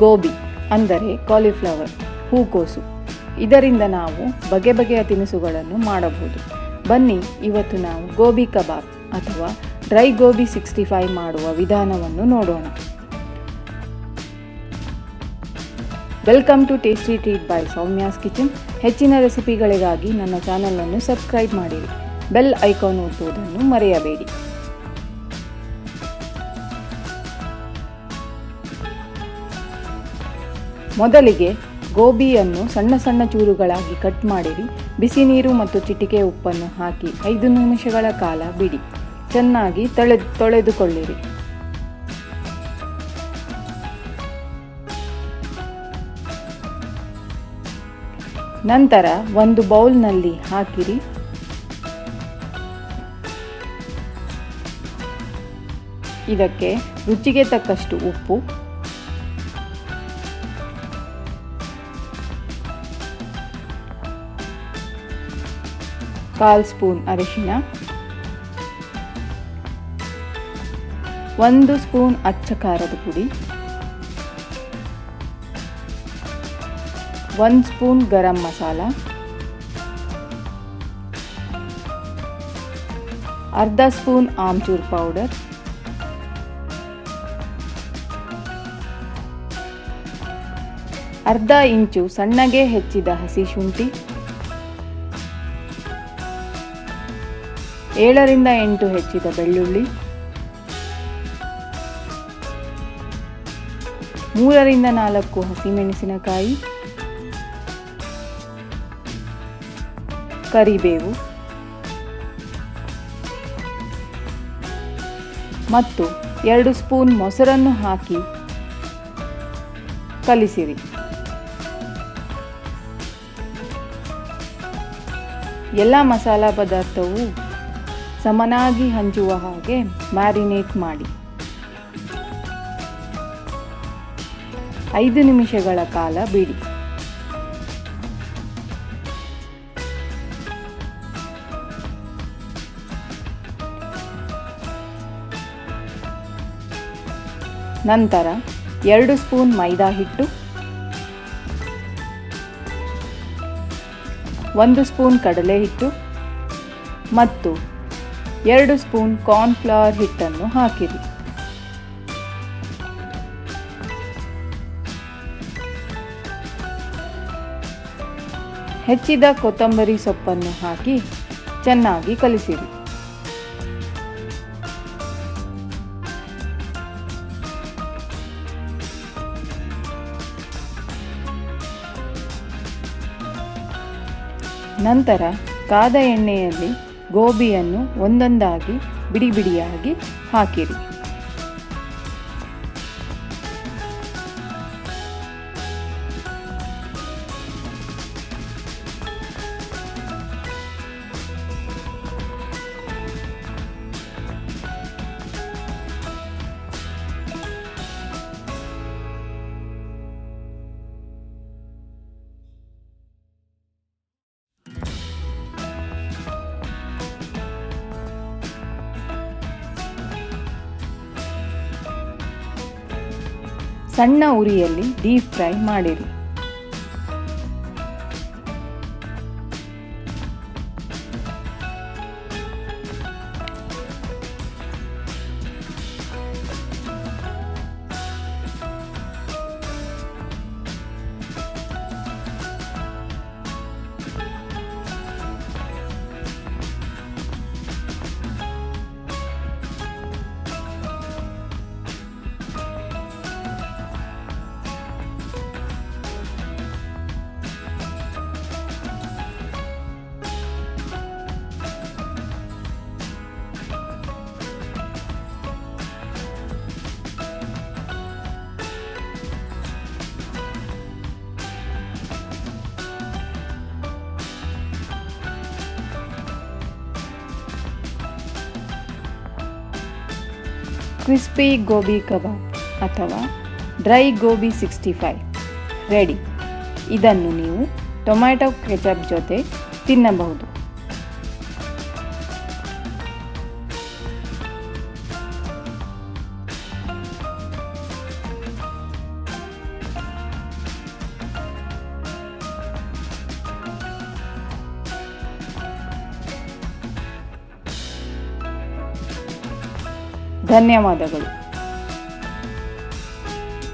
ಗೋಬಿ ಅಂದರೆ ಕಾಲಿಫ್ಲವರ್, ಹೂಕೋಸು. ಇದರಿಂದ ನಾವು ಬಗೆ ಬಗೆಯ ತಿನಿಸುಗಳನ್ನು ಮಾಡಬಹುದು. ಬನ್ನಿ ಇವತ್ತು ನಾವು ಗೋಬಿ ಕಬಾಬ್ ಅಥವಾ ಡ್ರೈ ಗೋಬಿ 65 ಮಾಡುವ ವಿಧಾನವನ್ನು ನೋಡೋಣ. Welcome to tasty treat by Soumya's kitchen. ಹೆಚ್ಚಿನ ರೆಸಿಪಿಗಳಿಗಾಗಿ ನನ್ನ ಚಾನಲನ್ನು ಸಬ್ಸ್ಕ್ರೈಬ್ ಮಾಡಿರಿ. ಬೆಲ್ ಐಕಾನ್ ಒತ್ತುವುದನ್ನು ಮರೆಯಬೇಡಿ. ಮೊದಲಿಗೆ ಗೋಬಿಯನ್ನು ಸಣ್ಣ ಸಣ್ಣ ಚೂರುಗಳಾಗಿ ಕಟ್ ಮಾಡಿರಿ. ಬಿಸಿ ನೀರು ಮತ್ತು ಚಿಟಿಕೆ ಉಪ್ಪನ್ನು ಹಾಕಿ 5 ನಿಮಿಷಗಳ ಕಾಲ ಬಿಡಿ. ಚೆನ್ನಾಗಿ ತೊಳೆದುಕೊಳ್ಳಿರಿ. ನಂತರ ಒಂದು ಬೌಲ್ನಲ್ಲಿ ಹಾಕಿರಿ. ಇದಕ್ಕೆ ರುಚಿಗೆ ತಕ್ಕಷ್ಟು ಉಪ್ಪು, ಕಾಲು ಸ್ಪೂನ್ ಅರಿಶಿನ, 1 ಸ್ಪೂನ್ ಅಚ್ಚ ಖಾರದ ಪುಡಿ, 1 ಸ್ಪೂನ್ ಗರಂ ಮಸಾಲ, ಅರ್ಧ ಸ್ಪೂನ್ ಆಮ್ಚೂರ್ ಪೌಡರ್, ಅರ್ಧ ಇಂಚು ಸಣ್ಣಗೆ ಹೆಚ್ಚಿದ ಹಸಿ ಶುಂಠಿ, 7 ರಿಂದ 8 ಹೆಚ್ಚಿದ ಬೆಳ್ಳುಳ್ಳಿ, 3 ರಿಂದ 4 ಹಸಿಮೆಣಸಿನಕಾಯಿ, ಕರಿಬೇವು ಮತ್ತು 2 ಸ್ಪೂನ್ ಮೊಸರನ್ನು ಹಾಕಿ ಕಲಿಸಿರಿ. ಎಲ್ಲ ಮಸಾಲಾ ಪದಾರ್ಥವು ಸಮನಾಗಿ ಹಂಚುವ ಹಾಗೆ ಮ್ಯಾರಿನೇಟ್ ಮಾಡಿ 5 ನಿಮಿಷಗಳ ಕಾಲ ಬಿಡಿ. ನಂತರ 2 ಸ್ಪೂನ್ ಮೈದಾ ಹಿಟ್ಟು, 1 ಸ್ಪೂನ್ ಕಡಲೆ ಹಿಟ್ಟು ಮತ್ತು 2 ಸ್ಪೂನ್ ಕಾರ್ನ್ಫ್ಲವರ್ ಹಿಟ್ಟನ್ನು ಹಾಕಿರಿ. ಹೆಚ್ಚಿದ ಕೊತ್ತಂಬರಿ ಸೊಪ್ಪನ್ನು ಹಾಕಿ ಚೆನ್ನಾಗಿ ಕಲಿಸಿರಿ. ನಂತರ ಕಾದ ಎಣ್ಣೆಯಲ್ಲಿ ಗೋಬಿಯನ್ನು ಒಂದೊಂದಾಗಿ ಬಿಡಿ ಬಿಡಿಯಾಗಿ ಹಾಕಿರಿ. ಸಣ್ಣ ಉರಿಯಲ್ಲಿ ಡೀಪ್ ಫ್ರೈ ಮಾಡಿರಿ. ಕ್ರಿಸ್ಪಿ ಗೋಬಿ ಕಬಾಬ್ ಅಥವಾ ಡ್ರೈ ಗೋಬಿ 65 ರೆಡಿ. ಇದನ್ನು ನೀವು ಟೊಮ್ಯಾಟೊ ಕೆಚಪ್ ಜೊತೆ ತಿನ್ನಬಹುದು. ಧನ್ಯವಾದಗಳು.